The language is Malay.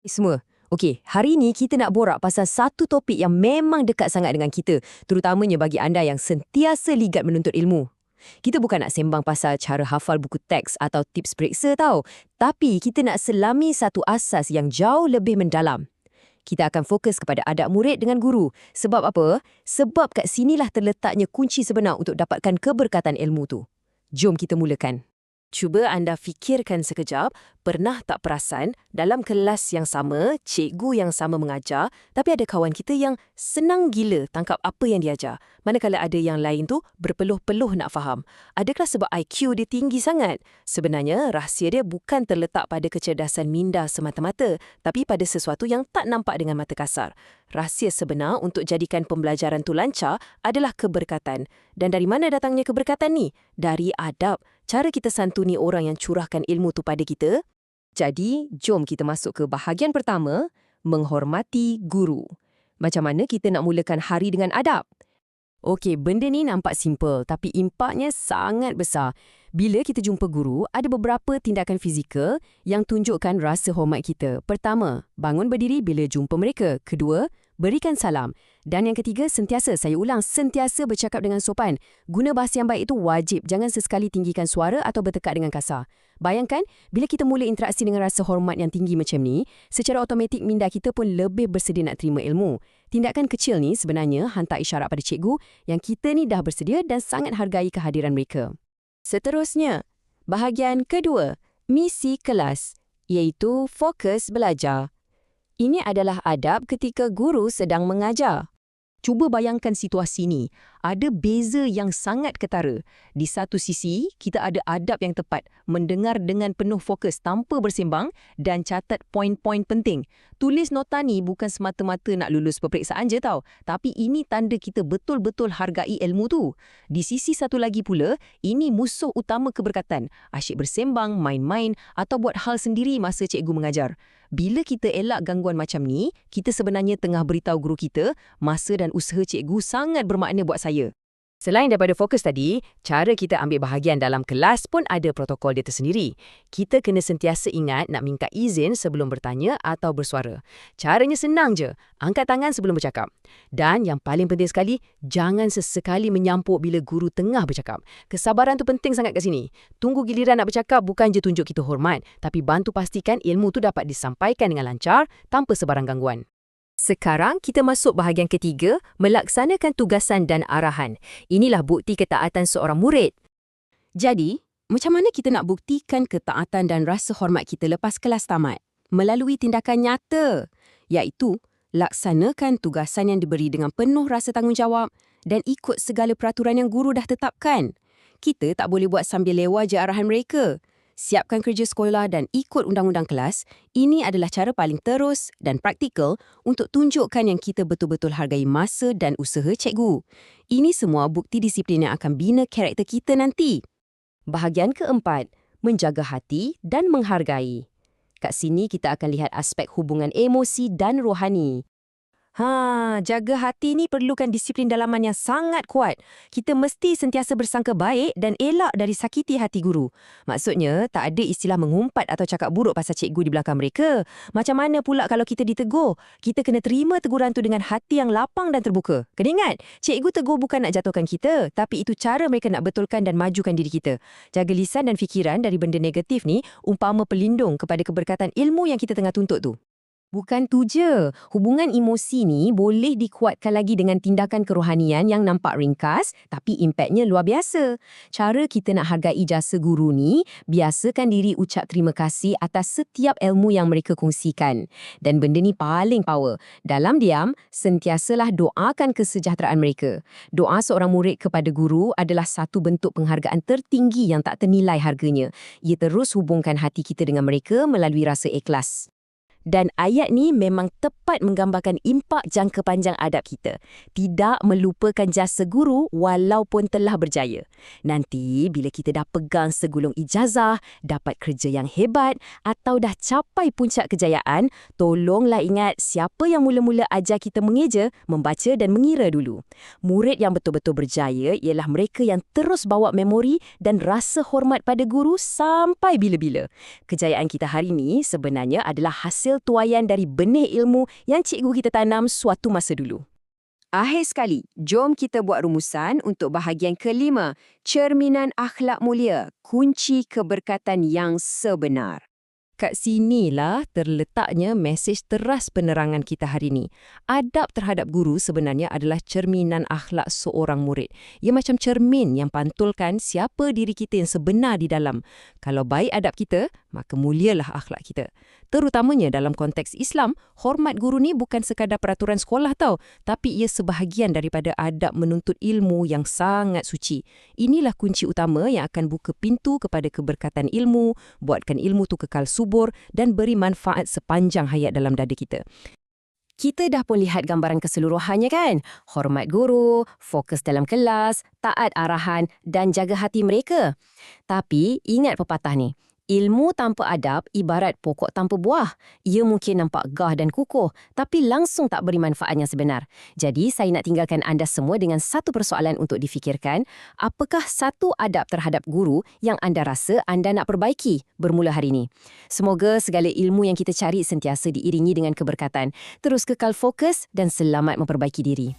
Semua. Okey, hari ini kita nak borak pasal satu topik yang memang dekat sangat dengan kita, terutamanya bagi anda yang sentiasa ligat menuntut ilmu. Kita bukan nak sembang pasal cara hafal buku teks atau tips periksa tau, tapi kita nak selami satu asas yang jauh lebih mendalam. Kita akan fokus kepada adab murid dengan guru. Sebab apa? Sebab kat sinilah terletaknya kunci sebenar untuk dapatkan keberkatan ilmu tu. Jom kita mulakan. Cuba anda fikirkan sekejap, pernah tak perasan dalam kelas yang sama, cikgu yang sama mengajar, tapi ada kawan kita yang senang gila tangkap apa yang diajar. Manakala ada yang lain tu berpeluh-peluh nak faham. Adakah sebab IQ dia tinggi sangat? Sebenarnya, rahsia dia bukan terletak pada kecerdasan minda semata-mata, tapi pada sesuatu yang tak nampak dengan mata kasar. Rahsia sebenar untuk jadikan pembelajaran tu lancar adalah keberkatan. Dan dari mana datangnya keberkatan ni? Dari adab. Cara kita santuni orang yang curahkan ilmu tu pada kita. Jadi, jom kita masuk ke bahagian pertama, menghormati guru. Macam mana kita nak mulakan hari dengan adab? Okey, benda ni nampak simple tapi impaknya sangat besar. Bila kita jumpa guru, ada beberapa tindakan fizikal yang tunjukkan rasa hormat kita. Pertama, bangun berdiri bila jumpa mereka. Kedua, berikan salam. Dan yang ketiga, sentiasa bercakap dengan sopan. Guna bahasa yang baik itu wajib, jangan sesekali tinggikan suara atau bertekak dengan kasar. Bayangkan, bila kita mula interaksi dengan rasa hormat yang tinggi macam ni, secara automatik minda kita pun lebih bersedia nak terima ilmu. Tindakan kecil ni sebenarnya hantar isyarat pada cikgu yang kita ni dah bersedia dan sangat hargai kehadiran mereka. Seterusnya, bahagian kedua, misi kelas, iaitu fokus belajar. Ini adalah adab ketika guru sedang mengajar. Cuba bayangkan situasi ni. Ada beza yang sangat ketara. Di satu sisi, kita ada adab yang tepat, mendengar dengan penuh fokus tanpa bersembang dan catat poin-poin penting. Tulis nota ni bukan semata-mata nak lulus peperiksaan je tau, tapi ini tanda kita betul-betul hargai ilmu tu. Di sisi satu lagi pula, ini musuh utama keberkatan. Asyik bersembang, main-main atau buat hal sendiri masa cikgu mengajar. Bila kita elak gangguan macam ni, kita sebenarnya tengah beritahu guru kita, masa dan usaha cikgu sangat bermakna buat saya. Selain daripada fokus tadi, cara kita ambil bahagian dalam kelas pun ada protokol dia tersendiri. Kita kena sentiasa ingat nak minta izin sebelum bertanya atau bersuara. Caranya senang je, angkat tangan sebelum bercakap. Dan yang paling penting sekali, jangan sesekali menyampuk bila guru tengah bercakap. Kesabaran tu penting sangat kat sini. Tunggu giliran nak bercakap bukan je tunjuk kita hormat, tapi bantu pastikan ilmu tu dapat disampaikan dengan lancar tanpa sebarang gangguan. Sekarang kita masuk bahagian ketiga, melaksanakan tugasan dan arahan. Inilah bukti ketaatan seorang murid. Jadi, macam mana kita nak buktikan ketaatan dan rasa hormat kita lepas kelas tamat? Melalui tindakan nyata, iaitu laksanakan tugasan yang diberi dengan penuh rasa tanggungjawab dan ikut segala peraturan yang guru dah tetapkan. Kita tak boleh buat sambil lewa je arahan mereka. Siapkan kerja sekolah dan ikut undang-undang kelas, ini adalah cara paling terus dan praktikal untuk tunjukkan yang kita betul-betul hargai masa dan usaha cikgu. Ini semua bukti disiplin yang akan bina karakter kita nanti. Bahagian keempat, menjaga hati dan menghargai. Kat sini kita akan lihat aspek hubungan emosi dan rohani. Jaga hati ni perlukan disiplin dalaman yang sangat kuat. Kita mesti sentiasa bersangka baik dan elak dari sakiti hati guru. Maksudnya, tak ada istilah mengumpat atau cakap buruk pasal cikgu di belakang mereka. Macam mana pula kalau kita ditegur? Kita kena terima teguran tu dengan hati yang lapang dan terbuka. Kena ingat, cikgu tegur bukan nak jatuhkan kita, tapi itu cara mereka nak betulkan dan majukan diri kita. Jaga lisan dan fikiran dari benda negatif ni umpama pelindung kepada keberkatan ilmu yang kita tengah tuntut tu. Bukan tu je, hubungan emosi ni boleh dikuatkan lagi dengan tindakan kerohanian yang nampak ringkas tapi impaknya luar biasa. Cara kita nak hargai jasa guru ni, biasakan diri ucap terima kasih atas setiap ilmu yang mereka kongsikan. Dan benda ni paling power. Dalam diam, sentiasalah doakan kesejahteraan mereka. Doa seorang murid kepada guru adalah satu bentuk penghargaan tertinggi yang tak ternilai harganya. Ia terus hubungkan hati kita dengan mereka melalui rasa ikhlas. Dan ayat ni memang tepat menggambarkan impak jangka panjang adab kita. Tidak melupakan jasa guru walaupun telah berjaya. Nanti bila kita dah pegang segulung ijazah, dapat kerja yang hebat atau dah capai puncak kejayaan, tolonglah ingat siapa yang mula-mula ajar kita mengeja, membaca dan mengira dulu. Murid yang betul-betul berjaya ialah mereka yang terus bawa memori dan rasa hormat pada guru sampai bila-bila. Kejayaan kita hari ini sebenarnya adalah hasil hasil tuaian dari benih ilmu yang cikgu kita tanam suatu masa dulu. Akhir sekali, jom kita buat rumusan untuk bahagian kelima, cerminan akhlak mulia, kunci keberkatan yang sebenar. Kat sinilah terletaknya mesej teras penerangan kita hari ini. Adab terhadap guru sebenarnya adalah cerminan akhlak seorang murid. Ia macam cermin yang pantulkan siapa diri kita yang sebenar di dalam. Kalau baik adab kita, maka mulialah akhlak kita. Terutamanya dalam konteks Islam, hormat guru ni bukan sekadar peraturan sekolah tau, tapi ia sebahagian daripada adab menuntut ilmu yang sangat suci. Inilah kunci utama yang akan buka pintu kepada keberkatan ilmu, buatkan ilmu tu kekal subur dan beri manfaat sepanjang hayat dalam dada kita. Kita dah pun lihat gambaran keseluruhannya kan? Hormat guru, fokus dalam kelas, taat arahan dan jaga hati mereka. Tapi ingat pepatah ni, ilmu tanpa adab ibarat pokok tanpa buah. Ia mungkin nampak gah dan kukuh, tapi langsung tak beri manfaat yang sebenar. Jadi, saya nak tinggalkan anda semua dengan satu persoalan untuk difikirkan. Apakah satu adab terhadap guru yang anda rasa anda nak perbaiki bermula hari ini? Semoga segala ilmu yang kita cari sentiasa diiringi dengan keberkatan. Terus kekal fokus dan selamat memperbaiki diri.